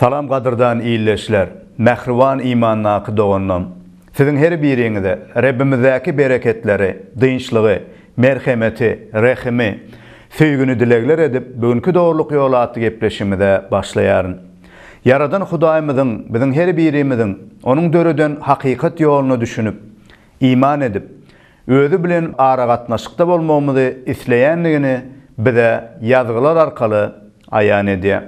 Salam qadırdan iyilleşler, mehrivan imanına akı doğannam. Sizin her birinize Rabbimizdeki bereketleri, dinçliği, merhameti, rahimi, söýgüni dilegler edip bugünkü doğruluk yolu atı gepleşimide başlayarın. Yaradan Hudaýymyzyň biziň her birimiziň onun dörüden hakikat yolunu düşünüp, iman edip, özü bilen ara gatnaşykda bolmamyzy isleýänligini bize yazgylar arkaly aýan edýär.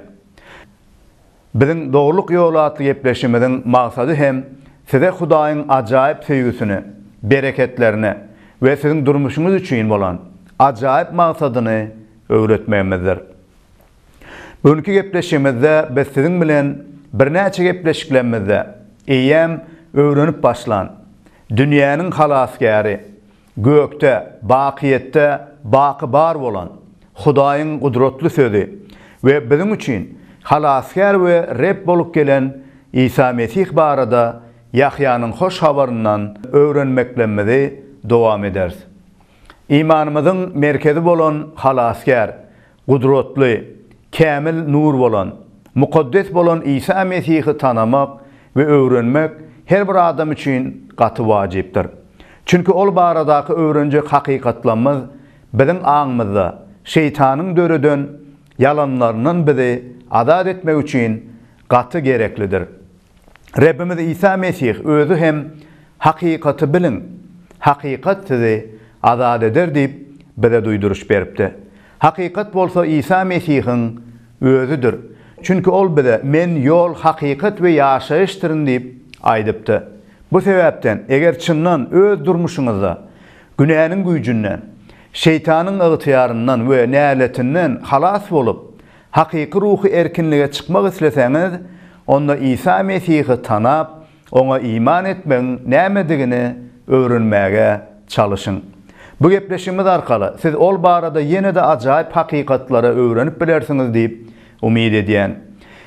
Biziň doğruluk yolu atı gepleşimiziň maksady hem size Hudaýyň ajaýyp söýgüsini, bereketlerini ve sizin durmuşunuz üçin bolan ajaýyp maksadyny öwretmegimizdir. Bugünkü gepleşimizde biz siziň bilen birnäçe gepleşiklerimizde eýem öwrenip başlan dünýäniň halasgäri, gökte, baqiyette, baqy bar bolan Hudaýyň gudratly sözi ve bizim üçin halasgär we Reb bolup gelen İsa Mesih barada Yahyanyň hoş habaryndan öwrenmeklemmizi dowam ederiz. İmanymyzyň merkezi bolan halasgär, gudratly, kämil nur bolan, mukaddes bolan İsa Mesih'i tanamak ve öwrenmek her bir adam üçin gaty wajypdyr. Çünkü ol baradaky öwrenjek hakykatlarymyz biziň aňymyzda şeytanyň dörüden yalanlaryndan bizi azad etmek üçin gaty gereklidir. Rabbimiz İsa Mesih özü hem hakikaty bilin, hakikat sizi azad eder diýip bize duýduruş beripdi. Hakikat bolsa İsa Mesih'iň özüdür. Çünkü ol bize men yol, hakikat ve ýaşaýyşdyryn diýip aýdypdy. Bu sebäpden eger çyndan öz durmuşuňyzda günäniň güýjünden, şeytanyň ygtyýaryndan we näletinden halas bolup hakyky ruhy erkinlige çykmak isleseňiz, onda İsa Mesih'i tanap, ona iman etmeň nämedigini öwrenmäge çalışyň. Bu gepleşimiz arkaly siz ol barada ýene-de ajaýyp hakykatlara öwrenip bilersiňiz diýip umyd edýän.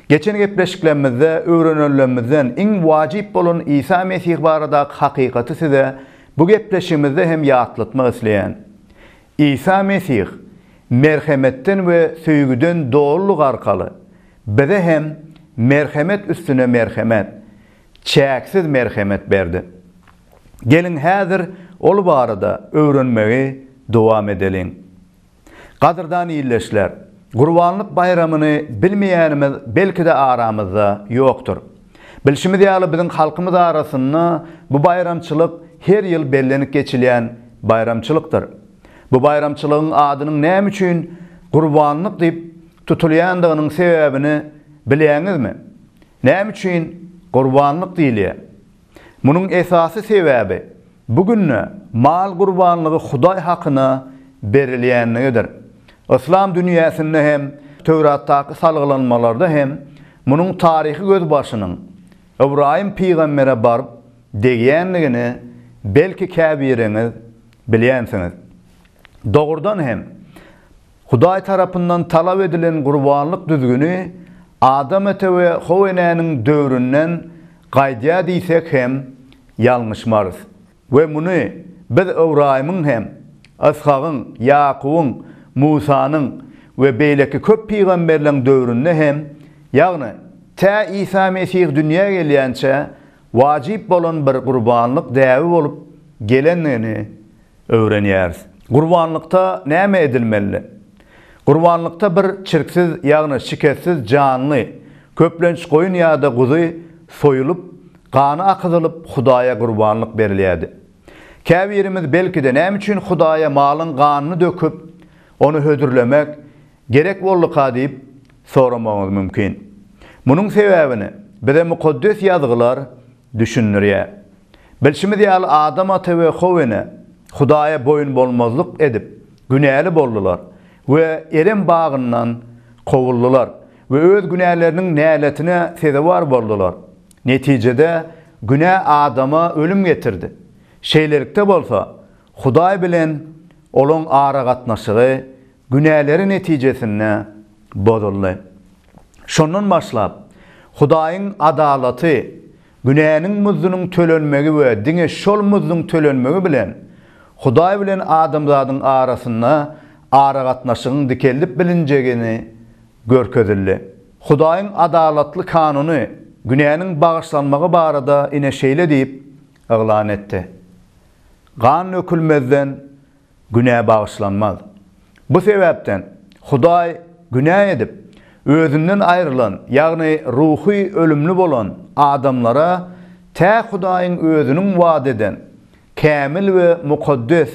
Geçen gepleşiklerimizde öwrenenlerimizden iň wajyp bolan İsa Mesih baradaky hakykaty size bu gepleşimizde hem ýatlatmak isleýän. İsa Mesih merhametten we söýgüden doğruluk arkaly bize hem merhamet üstüne merhamet, çäksiz merhamet berdi. Gelin häzir ol barada öwrenmegi dowam edeliň. Gadyrdan iyilleşler, Gurbanlyk bayramyny bilmeýänimiz belki-de aramyzda ýokdur. Bilşimiz ýaly biziň halkymyz arasynda bu bayramçylyk her ýyl bellenip geçilýän bayramçylykdyr. Bu bayramçylygyň adynyň näme üçin Gurbanlyk diýip tutulýandygynyň sebäbini bilýäňizmi? Näme üçin Gurbanlyk diýilýär? Munyň esasy sebäbi bugünne mal gurbanlygy Hudaý hakyna berilýänligidir. İslam dünýäsinde hem Tövratdaky salgylanmalarda hem munyň taryhy göz başynyň Ibrahim peýgambere baryp degýänligini belki käbiriňiz bilýänsiňiz. Dogurdan hem Hudaý tarapyndan talap edilen gurbanlyk düzgünü Adam ete we Howwanyň döwründen gaýdýa diýsek hem ýalňyşmarys. Ve muny biz Ibrahimyň hem Ishagyň, Yakubyň, Musanyň we beýleki köp peýgamberleriň döwründe hem ýagny ta İsa Mesih dünýäge gelýänçe wajyp bolan bir gurbanlyk däwi bolup gelenini öwrenýäris. Gurbanlykda näme edilmeli? Gurbanlykda bir çirksiz ýagny şiketsiz canly, köplenç goýun ýa-da guzy soýulup, gany akyzylyp Hudaýa gurbanlyk berilýärdi. Käbirimiz belki de näme üçin Hudaýa malyň ganyny döküp, onu hödürlemek gerek bolluka diýip soramagyz mümkin. Munyň sebäbini bize mukaddes ýazgylar düşündirýär. Bilşimiz ýaly Adam ata we Howwany Hudaýa boyun bolmazlyk edip günäli boldular we erem bagyndan kowuldular we öz günäleriniň näletine sebäp boldular. Netijede günä Adama ölüm getirdi. Şeýlerikde bolsa Hudaý bilen olaň ara gatnaşygy günäleri netijesinde bozuldy. Şondan başlap Hudaýyň adalaty, günäniň muzynyň tölenmegi we diňe şol muzynyň tölenmegi bilen Hudaý bilen adamzadyň arasynda ara gatnaşygyň dikellip bilinjegini görkezildi. Hudaýyň adalatly kanuny günäniň bagyşlanmagy barada ine şeýle diýip eglan etdi. Gan ökülmezden günä bagyşlanmaz. Bu sebäpden Hudaý günä edip özünden aýrylan, ýagny ruhy ölümli bolan adamlara tä Hudaýyň özüniň wada eden kämil we mukaddes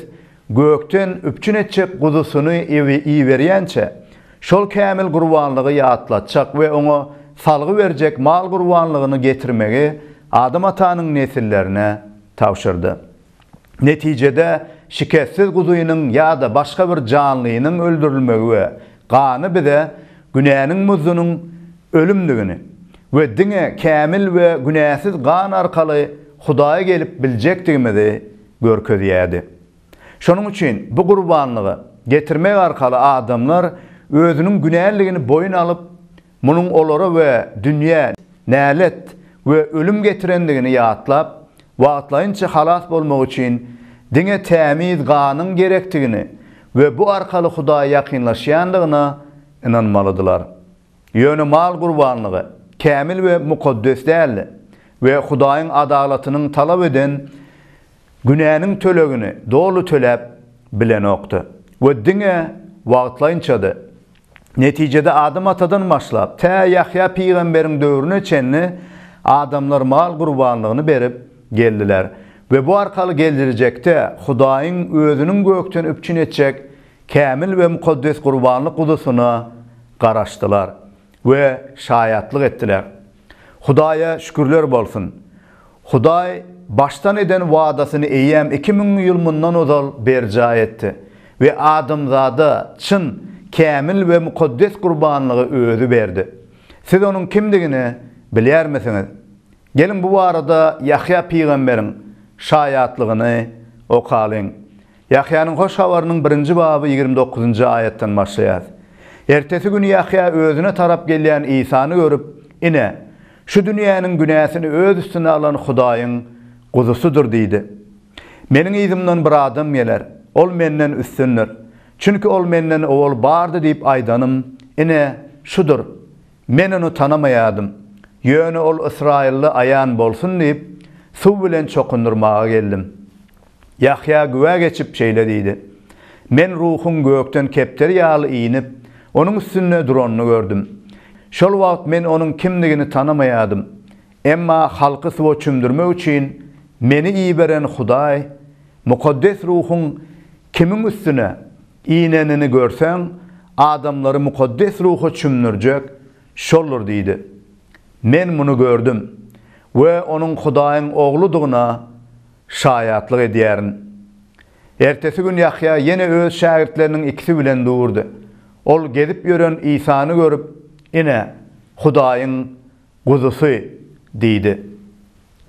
gökten üpçün etjek guzusyny iýberýänçe şol kämil gurbanlygy ýatlatjak we oňa salgy berjek mal gurbanlygyny getirmegi Adam atanyň nesillerine tawşyrdy. Netijede şiketsiz guzuýynyň ýa-da başga bir janlynyň öldürilmegi we gany bize günäniň muzunyň ölümligini we diňe kämil we günäsiz gan arkaly Hudaýa gelip biljekdigimizi görkezýärdi. Şonuň üçin bu gurbanlygy getirmek arkaly adamlar özüniň günälligini boyun alyp munyň olara we dünýä, nälet we ölüm getirendigini ýatlap, wagtlaýynça halas bolmak üçin diňe tämiz ganyň gerekdigini we bu arkaly Hudaýa ýakynlaşýandygyna inanmalydylar. Ýöne mal gurbanlygy kämil we mukaddes däldi we Hudaýyň adalatynyň talap eden günäniň tölegini dolu töläp bilen okdy. We diňe wagtlaýynçady. Netijede Adam atadan başlap tä Ýahya peýgamberiň döwrüne çenli adamlar mal gurbanlygyny berip geldiler. Ve bu arkaly geldirijekde Hudaýyň özüniň gökten üpçün etjek kämil we mukaddes gurbanlyk guzusyna garaşdylar we şaýatlyk etdiler. Hudaýa şükürler bolsun. Hudaý baştan eden wadasyny eýem 2000 ýyl mundan ozal berja etdi we adamzada çyn kämil we mukaddes gurbanlygy özü berdi. Siz onuň kimdigini bilýärmisiňiz? Gelin bu arada Ýahya peýgamberiň şaýatlygyny okalyň. Ýahyaның hoş habarynyň 1-nji baby 29-njy aýatdan başlaýar. Ertesi günü Ýahya özüne tarap gelýän İsany görüp, "Ine, şu dünýäniň günäsini öz üstüne alan Hudaýyň guzusudur" diýdi. "Meniň ýzymdan bir adam geler, ol menden üstündir. Çünki ol menden owal bardy" diýip aýdanym. "Ine, şudur. Men onu tanamaýadym. Ýöne ol Israilli aýan bolsun" diýip suw bilen çokundurmaga geldim. Ýahya güwe geçip şeýle diýdi. "Men ruhum gökden kepter ýaly iňip, onuň üstünde duranyny gördüm. Şol wagt men onuň kimdigini tanamaýadym. Emma halky suwa çümdürmek üçin meni iýberen Hudaý, mukaddes ruhun kimiň üstüne iňenini görseň, adamlary mukaddes ruha çümnürjek şoldur" diýdi. "Men muny gördüm we onuň Hudaýyň ogludygyna şaýatlyk edýärin." Ertesi gün Ýahya ýene öz şagirdleriniň ikisi bilen durdy. Ol gezip ýören İsany görüp, "Ine, Hudaýyň guzusy" diýdi.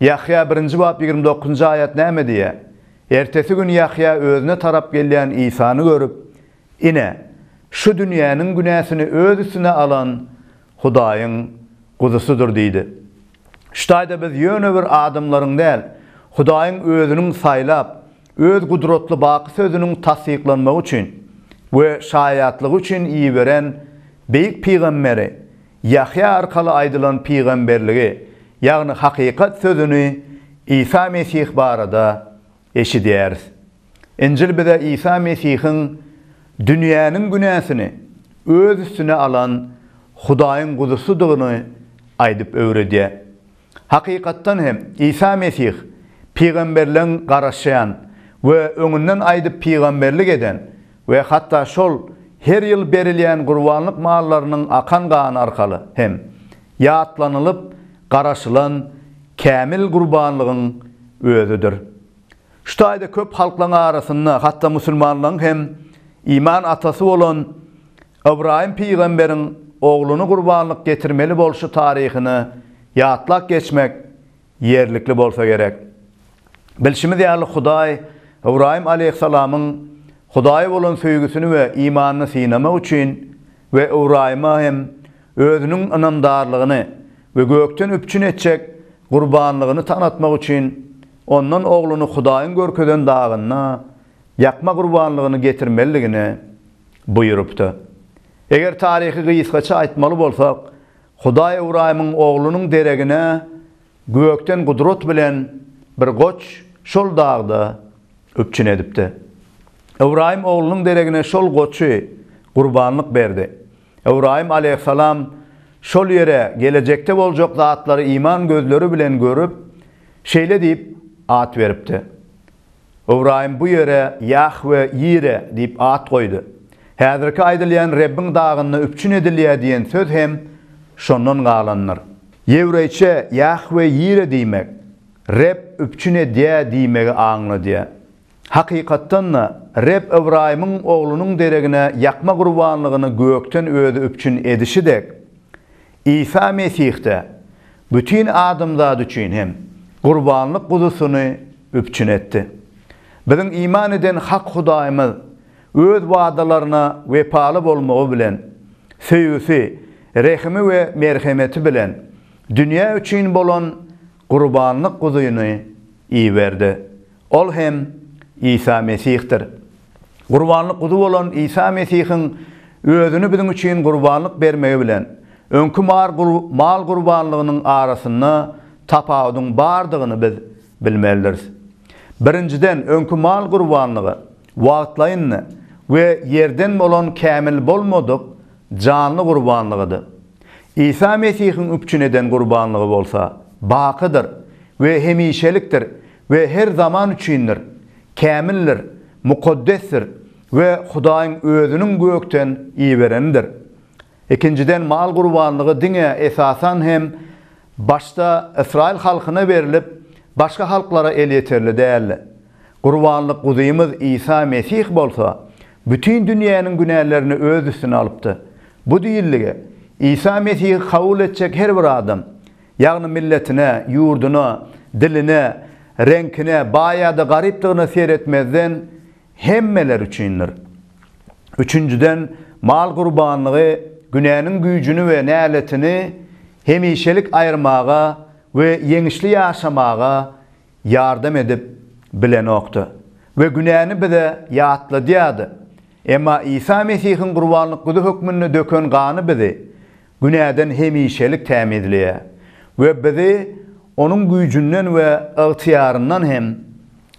Ýahya 1-nji bab 29-njy aýat näme diýär? Ertesi gün Ýahya özüne tarap gelýän İsany görüp, "Ine, şu dünýäniň günäsini öz üstüne alan Hudaýyň guzusudur" diýdi. Şuýda biz ýöne bir adamlaryň däl, Hudaýyň özüniň saýlap, öz gudratly baky sözüniň tasdiklanmagy üçin we şaýatlygy üçin iýberen beýik peýgamberi Ýahya arkaly aýdylan peýgamberligi, ýagny hakykat sözüni İsa Mesih barada eşidýäris. Injil bize İsa Mesihiň dünýäniň günäsini öz üstüne alan Hudaýyň guzusudygyny aýdyp öwredýär. Hakykatdan hem İsa Mesih peýgamberliň garaşýan we öňünden aýdyp peýgamberlik eden we hatda şol her ýyl berilýän gurbanlyk mallarynyň akan gany arkaly hem ýatlanylyp garaşylan kämil gurbanlygyň özüdür. Şu taýda köp halklaryň arasynda hatda musulmanlaryň hem iman atasy bolan Ibrahim peýgamberiň ogluny gurbanlyk getirmeli bolşy taryhyny ýatlak geçmek yerlikli bolsa gerek. Bilşimiz ýaly Hudaý Ibrahim aleyhissalamyň Hudaýa bolan söýgüsini we imanyny synamak üçin we Ibrahima hem özüniň inamdarlygyny we gökden üpçün etjek gurbanlygyny tanatmak üçin ondan ogluny Hudaýyň görkeden dagyna ýakma gurbanlygyny getirmeligini buýurupdy. Eger taryhy gysgaça aýtmaly bolsak, Hudaý Ibrahimyň oglunyň deregine gökden gudrat bilen bir goç şol dağda öpçün edipdi. Ibrahim oglunyň deregine şol goçy gurbanlyk berdi. Ibrahim aleyhissalam şol yere gelecekte boljak zatlary iman gözleri bilen görüp şeýle diýip at beripdi. Ibrahim bu yere Yahve Yire diýip at goýdy. Häzirki aýdylýan Rabbiň dagyny öpçün edilýär diýen söz hem şondan galanlar. Ýewreýçe Yahve Yire diýmek, Rab öpçün edýär diýmegi aňladýar. Hakykatdan Rab Ibrahimyň oglunyň deregine ýakma gurbanlygyny gökden öýde öpçün edişidek, İsa Mesih'te bütün adamlar üçin hem gurbanlyk guzusyny öpçün etdi. Biziň iman eden hak Hudaýymyz öz wagdalaryna wepaly bolmagy bilen, söýgüsi, rehimi we merhemeti bilen dünýä üçin bolan gurbanlyk guzusyny iýberdi. Ol hem İsa Mesih'tir. Gurbanlyk guzu bolan İsa Mesih'iň özüni biziň üçin gurbanlyk bermegi bilen öňkü mal gurbanlygynyň arasyna tapawdyň bardygyny biz bilmeliriz. Birinciden öňkü mal gurbanlygy wagtlaýyny we yerden bolan kämil bolmadyk canly gurbanlygydy. İsa Mesih'iň öpçün eden gurbanlygy bolsa bakydyr we hemişelikdir we her zaman üçindir. Kämildir, mukaddesdir we Hudaýyň özüniň gökden iýberenidir. İkinciden mal gurbanlygy diňe esasan hem başta İsrail halkyna berilip başga halklara el yeterli däl. Gurbanlyk guzuýymyz İsa Mesih bolsa bütün dünýäniň günälerini öz üstüne alypdy. Bu diýillige İsa Mesih kabul etjek her bir adam, ýagny milletine, ýurduna, diline, renkine, baýada garypdygyny seretmezden hemmeler üçindir. Üçüncüden mal gurbanlygy günäniň güýjüni we näletini hemişelik aýyrmaga we yeňişli ýaşamaga ýardam edip bilen okdy. We günäni bize ýatladýady. Emma İsa Mesih'iň gurbanlyk guzu hökmüni döken gany bizi günäden hemişelik tämizleýär we bizi onun güýjünden we ygtyýaryndan hem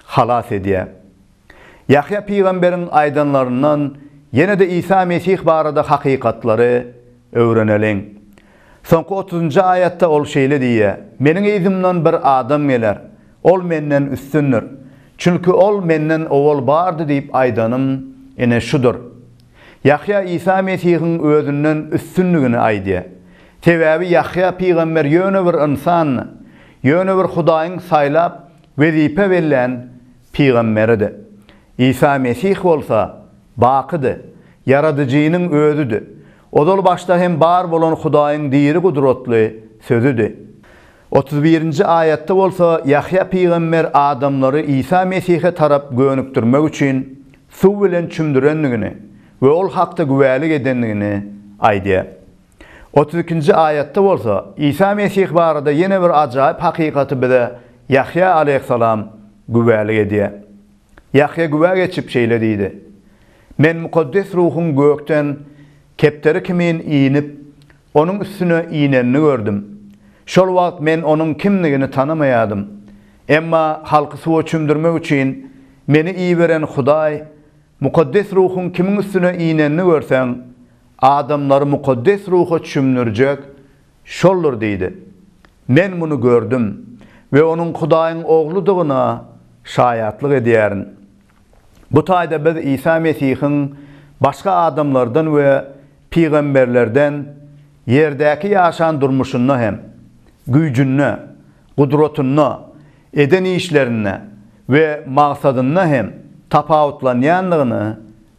halas edýär. Yahya peýgamberiň aýdanlaryndan ýene-de İsa Mesih barada hakykatlary öwreneliň. Soňky 30-njy aýatda ol şeýle diýär: "Meniň ýüzümden bir adam geler, ol menden üstündir. Çünki ol menden owal bardy" diýip aýdanym ene şudur. Yahya İsa Mesih'iň özünden üstünligini aýdýar. Sebäbi Yahya peýgamber ýöne bir insan, ýöne bir Hudaýyň saýlap wezipe berilen peýgamberidir. İsa Mesih bolsa bakydy, yaradyjynyň özüdir. Odol başda hem bar bolan Hudaýyň diri gudratly sözüdir. 31-nji aýatda bolsa Yahya peýgamber adamlary İsa Mesih'e tarap gönükdirmek üçin suw bilen çümdirenligini we ol hakda güwälik edenligini aýdýar. 32-nji aýatda bolsa İsa Mesih barada ýene bir ajaýyp hakykaty bize Yahya aleyhissalam güwälik edýär. Yahya güwä geçip şeýle diýdi: "Men mukaddes ruhun gökden kepteri kimin iýinip onuň üstüne iýnenini gördüm. Şol wagt men onuň kimligini tanamaýadym. Emma halky suwa çümdirmek üçin meni iýberen Hudaý, mukaddes ruhun kimin üstüne iýnenini görseň, adamlary mukaddes ruha çümdirjek şoldur" diýdi. "Men muny gördüm we onuň Hudaýyň ogludygyna şaýatlyk edýärin." Bu taýda biz İsa Mesih'iň başga adamlardan we peýgamberlerden ýerdäki ýaşan durmuşyny hem güýjüni, gudratyny, eden işlerini we maksadyny hem tapawutlanýanlygyny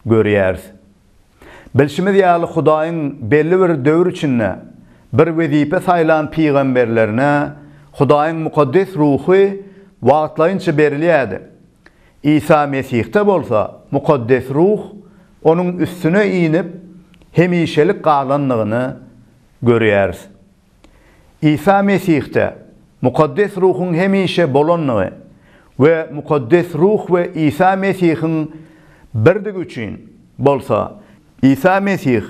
görýäris. Bilşimiz ýaly Hudaýyň belli bir döwür içinde bir wezipe saýlan peýgamberlerine Hudaýyň mukaddes ruhy wagtlaýynça berilýärdi. İsa Mesih'te bolsa mukaddes ruh onuň üstüne iýinip hemişelik galanlygyny görýäris. İsa Mesih'te mukaddes ruhun hemişe bolanlygy we mukaddes ruh we İsa Mesih'iň birdig üçin bolsa İsa Mesih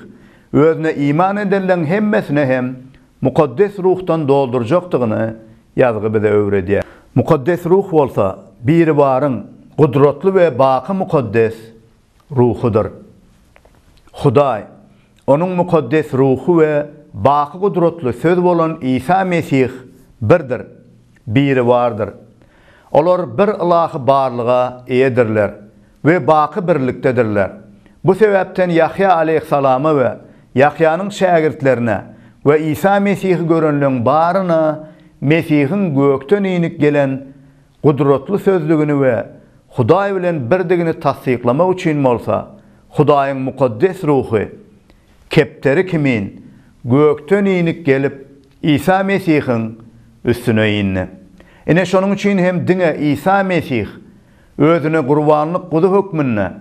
özüne iman edilen hemmesine hem mukaddes ruhtan doldurjakdygyny ýazgy bize öwredýär. Mukaddes ruh bolsa, biri barın gudratly we baky mukaddes ruhudur. Hudaý, onun mukaddes ruhu we baky gudratly söz bolan İsa Mesih birdir, biri vardır. Olar bir ilahy barlyga eýedirler we baky birlikdedirler. Bu sebäpden Yahya aleyhissalamy we Yahyanyň şägirtlerine we İsa Mesih görünlen baryna Mesihin gökten inik gelen gudratly sözlügini we Hudaý bilen birdigini tasdiklamak üçin bolsa, Hudaýyň mukaddes ruhy kepteri kimin gökten inik gelip İsa Mesihin üstüne indi. Ene şonuň üçin hem diňe İsa Mesih özüne gurbanlyk gudy hökmünde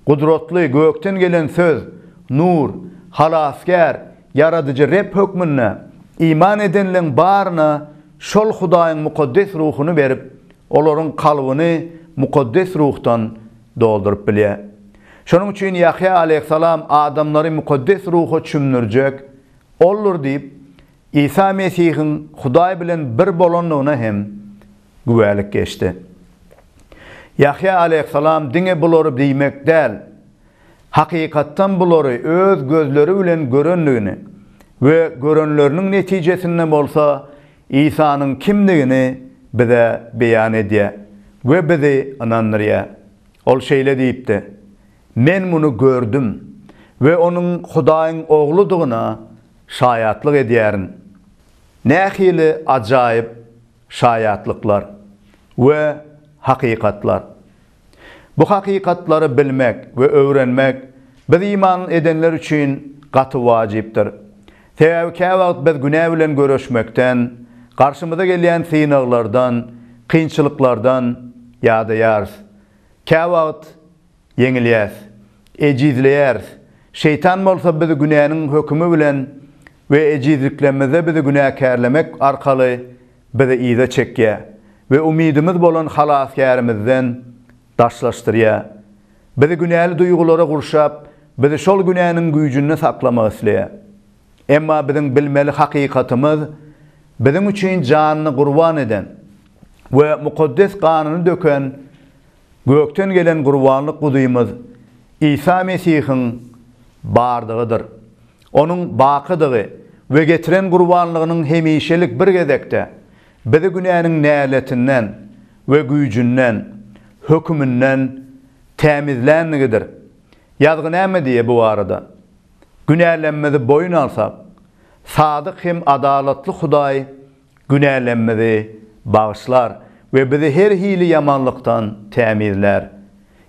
gudratly gökten gelen söz, nur, halaskär, yaradyjy Reb hökmünde iman edenleň baryna şol Hudaýyň mukaddes ruhuny berip, olaryň kalbyny mukaddes ruhtan doldurup bilýär. Şonuň üçin Yahya aleyhissalam adamlary mukaddes ruha çümnürjek olur diýip, İsa Mesihin Hudaý bilen bir bolanlygyna hem güwälik geçdi. Yahya aleyhissalam diňe bulary diýmek däl, hakykatdan bulary öz gözleri bilen görenligini we görenleriniň netijesinde bolsa İsa'nın kimligini bize beyan edýär we bizi inandyrýar. Ol şeýle diýipdi: "Men muny gördüm we onuň Hudaýyň ogludygyna şaýatlyk edýärin." Nähili ajaýyp şaýatlyklar we hakykatlar. Bu hakykatlary bilmek we öwrenmek biz iman edenler üçin gaty wajypdyr. Täwäk biz günä bilen görüşmekden, karşımıza gelen sınavlardan, kıyınçılıklardan ýadayarys. Käwagt yeňilýäs, ejizleýäris. Şeytan bolsa bizi günäniň hökmü bilen we ejizliklerimize bizi günäkärlemek arkaly bizi iýde çekýär we umydymyz bolan halaskärymizden daşlaşdyrýar. Bizi günäli duýgulara gurşap, bizi şol günäniň güýjünden saklamak isleýär. Emma bizim bilmeli hakykatymyz bizim üçin janyny gurban eden we mukaddes ganyny döken gökten gelen gurbanlyk guduýymyz İsa Mesihiň bardygydyr. Onuň bakydygy we getiren gurbanlygynyň hemişelik bir gezekde bizi günäniň näletinden we güýjünden, hökmünden temizlenligidir. Ýazgy näme diýe bu arada? Günälenmezi boyun alsak, sadyk hem adalatly Hudaý günälenmezi bağışlar we bizi her hili yamanlykdan temizler.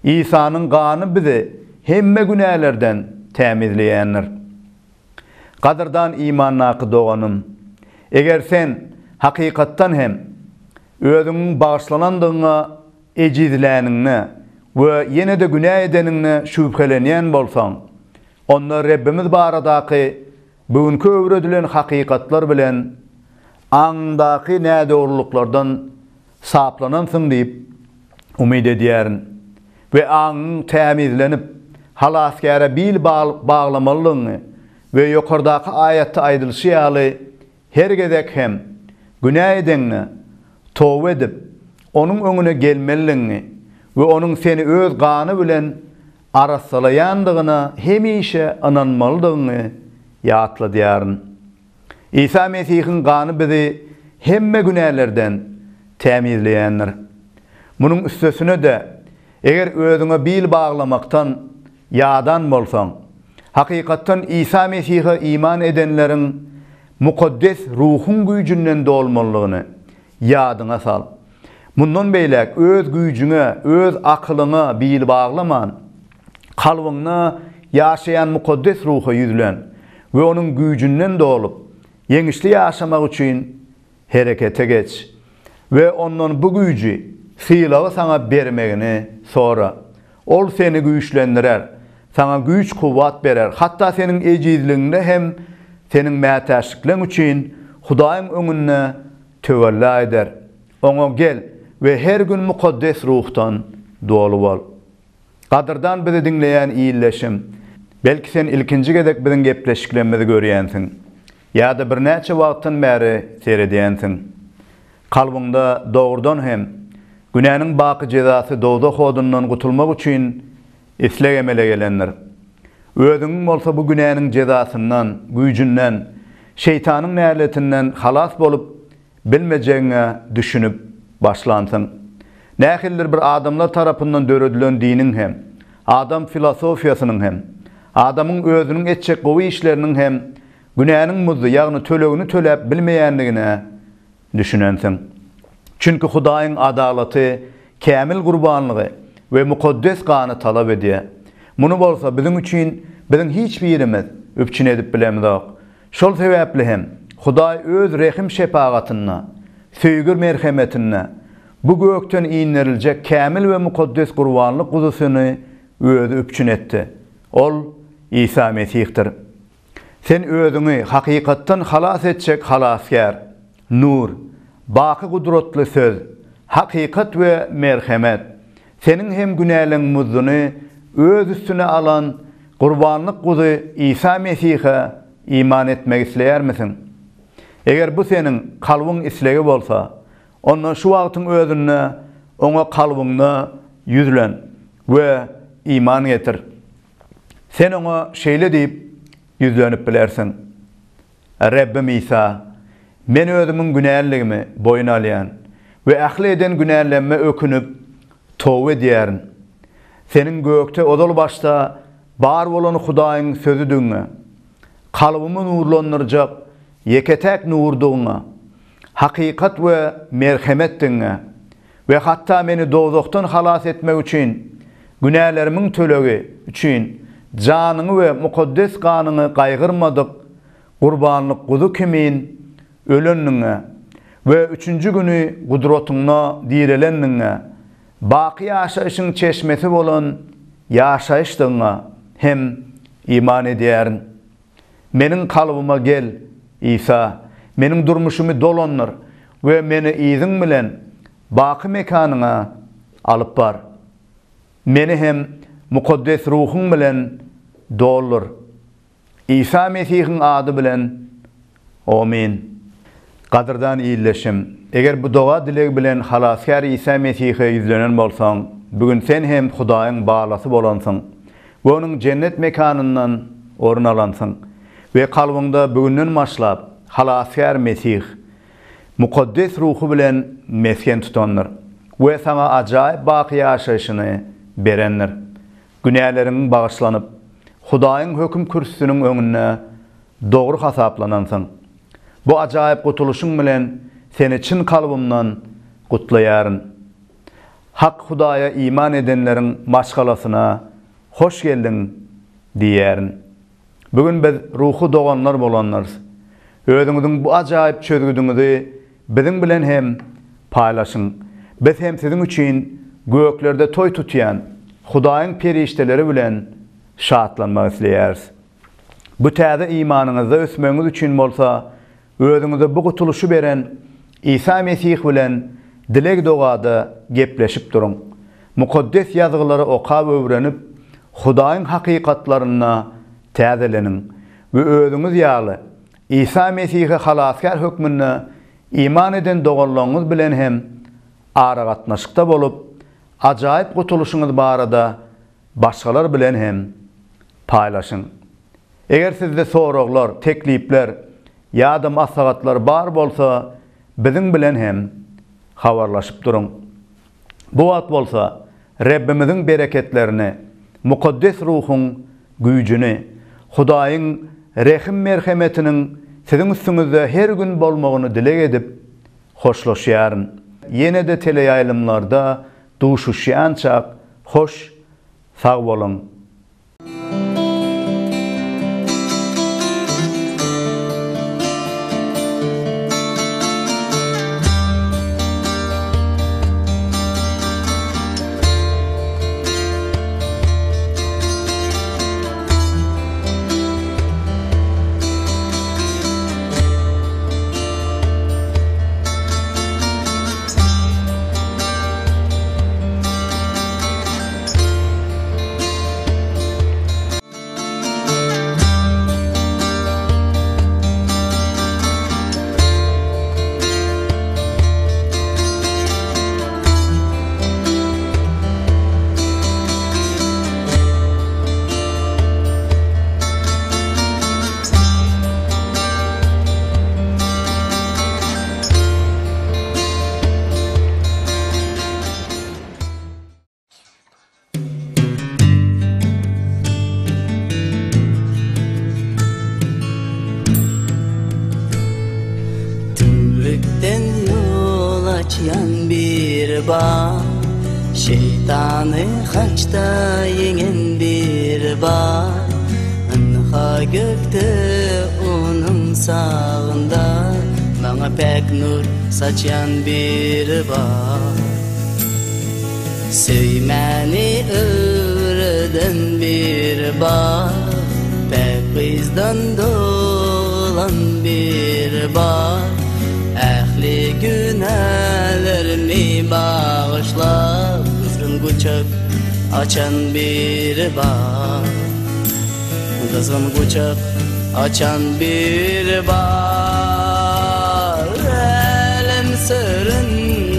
İsa'nın gany bizi hemme günälerden temizleýändir. Gadyrdan imannaky doganym, eger sen hakykatdan hem özüň bağışlanandygyna ejizläningni we ýene de günä edeningni şüphelenýän bolsaň, onlar Rabbimiz baradaky bugünkü öwredilen hakykatlar bilen aňdaky nädorluklardan saplanansın diýip umyd edýärin we aň temizlenip halaskara bil bağlamalygyny we ýokardaky aýatda aýdylşy ýaly her gezek hem günä edeni towba edip onuň öňüne gelmeligiňi we onuň seni öz gany bilen arasalayandygyna hemişe inanmalydygyny ýatladýaryn. İsa Mesihiň gany bizi hemme günälerden temizleýändir. Munyň üstesine de eger özüňe bil baglamaktan ýadan bolsaň, hakykatdan İsa Mesih'e iman edenleriň mukaddes ruhun güýjünden dolmalygyny ýadyna sal. Mundan beýlek öz güýjüňe, öz akylyňa bil baglaman, kalbyňa ýaşaýan mukaddes ruha ýüzlen we onuň güýjünden dolup yeňişli ýaşamak üçin herekete geç we ondan bu güýjü sylagy sana bermegini sora. Ol seni güýçlendirer, sana güýç kuwwat berer. Hatda seniň ejizliginde hem seniň mätäşlikleň üçin Hudaýyň öňünde tövella eder. Oňa gel we her gün mukaddes ruhtan dolu bol. Gadyrdan bizi dinleýän iýilleşim, belki sen ilkinji gezek biziň gepleşiklerimizi görýänsiň. ýa-da bir näçe wagtdan bäri seredýänsiň. Kalbyňda dogrudan hem günäniň baky jezasy dowda hodundan gutulmak üçin islegemele gelenler. Özüň bolsa bu günäniň jezasyndan, güýjünden, şeytanyň näletinden halas bolup bilmejegiňe düşünüp başlansyň. Nähildir bir adamlar tarapyndan döredilen diniň hem, adam filosofiýasynyň hem, adamyň özüniň etjek gowy işleriniň hem günäniň muzy ýagny tölegini töläp bilmeýändigine düşünensiň. Çünki Hudaýyň adalaty, kämil gurbanlygy we mukaddes gany talap edýär. Muny bolsa biziň üçin biziň hiç birimiz öpçün edip bilemizok. Şol sebäpli hem Hudaý öz rehim şepagatyna, söýgür merhemetine bu gökten iňneriljek kämil we mukaddes gurbanlyk guzusyny özü öpçün etdi. Ol İsa Mesih'tir. Sen özüňi hakykatdan halas etjek halaskär, nur, baky gudratly söz, hakykat we merhemet, seniň hem günäliň muzyny öz üstüne alan gurbanlyk guzy İsa Mesih'e iman etmek isleýärmisin? Eger bu seniň kalbyň islegi bolsa, onda şu wagtyň özüne, oňa kalbyňda ýüzlen we iman getir. Sen oňa şeýle diýip ýüzlenip bilersiň. Rabbim İsa, men özümiň günälligimi boyuna alýan we ahly eden günällenme ökünüp towba edýärin. Seniň gökte odal başda bar bolan Hudaýyň sözü diňe, kalbymy nurlandyrjak yeketek nurduňa, hakykat we merhemet diňe we hatda meni dozokdan halas etmek üçin, günällerimiň tölegi üçin janyny we mukaddes ganyny gaýgyrmadyk gurbanlyk guzu kimin öleniňe we üçüncü günü gudratyňa direleniňe, baky ýaşaýyşyň çeşmesi bolan ýaşaýyşdyňa hem iman edýärin. Meniň kalbyma gel İsa, meniň durmuşymy dolandyr we meni iziň bilen baky mekanyňa alyp bar. Meni hem mukaddes ruhuň bilen doldur. İsa Mesihiň ady bilen. Amin. Gadyrdan iýleşim. Eger bu doga dilegi bilen halaskär İsa Mesih'e ýüzlenen bolsaň, bugün sen hem Hudaýyň balasy bolansyň we onuň cennet mekanyndan orun alansyň we kalbyňda bugünden başlap halaskär Mesih mukaddes ruhu bilen mesken tutanlar we sana ajaýyp baky ýaşaýyşyny berenler. Günäleriň bagyşlanyp Hudaýyň höküm kürsüsiniň öňünde dogry hasaplanansın. Bu ajaýyp gutuluşyň bilen seni çyn kalbymdan gutlaýaryn. Hak Hudaýa iman edenleriň maşgalasyna hoş geldiň diýärin. Bugün biz ruhu doganlar bolanlar, özüňiziň bu ajaýyp çözgüdiňizi biziň bilen hem paýlaşyň. Biz hem siziň üçin göklerde toy tutýan Hudaýyň perişteleri bilen şatlanmak isleýäris. Bu täze imanyňyzda ösmeňiz üçin bolsa, özüňize bu gutuluşy beren İsa Mesih bilen dilek dogada gepleşip durun. Mukaddes ýazgylary okap öwrenip, Hudaýyň hakykatlaryna täzeleniň we özüňiz ýaly İsa Mesih'e halaskär hökmüne iman eden doganlaryňyz bilen hem ara gatnaşykda bolup, ajaýyp gutuluşyňyz barada başgalar bilen hem paýlaşyň. Eger sizde soraglar, teklipler ýa-da maslahatlar bar bolsa, biziň bilen hem habarlaşyp durun. Bu wagt bolsa, Rabbimiziň bereketlerini, mukaddes ruhuň güýjüni, Hudaýyň rehim merhemetiniň siziň üstüňizde her gün bolmagyny dilek edip hoşlaşýaryn. Ýene de teleýaýlymlarda duşuşýança hoş, sag bolun. açyan bir bağ, şeytanı haçta yengen bir bağ. Anha gökte onun sağında, bana pek nur saçyan bir bağ. Söymeni öğreden bir bağ, pek bizden dolan bir bağ. Ehli günahlarımı bağışla, kızgın kucak açan bir bağ. Kızgın kucak açan bir bağ. Elem sırrın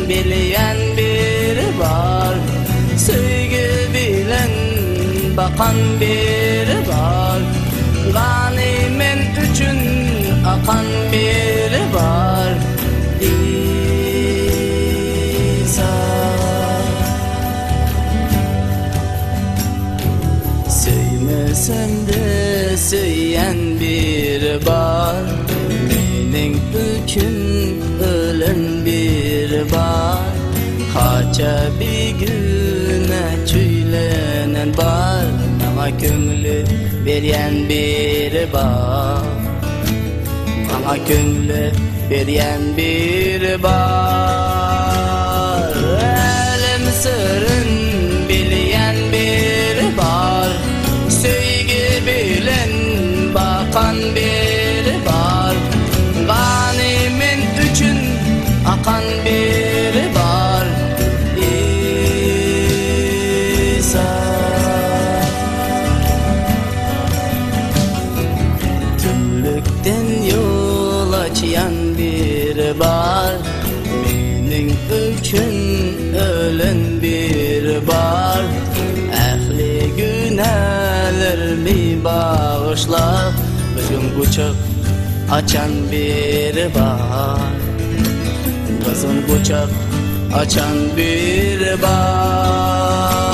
bilen bir bağ. Sevgi bilen bakan bir bağ. Ganimet üçün akan bir bağ. Söymesem de söyyen bir bağ. Mening üçün ölen bir bağ. Kaça bir güne çüylenen bağ. Bana köngülü beryen bir bağ. Bana köngülü beryen bir bağ. Elem sırrın bilen bir bağ. Sevgi bilen bakan bir bağ. Ganimet üçün akan bir bağ. İsa tümlükten yol açyan bir bağ. Mening üçün ölen bir bağ. Ehli günahlarımı bağışla, bugün kucak açan bir bağ. Kızın kucak açan bir bağ.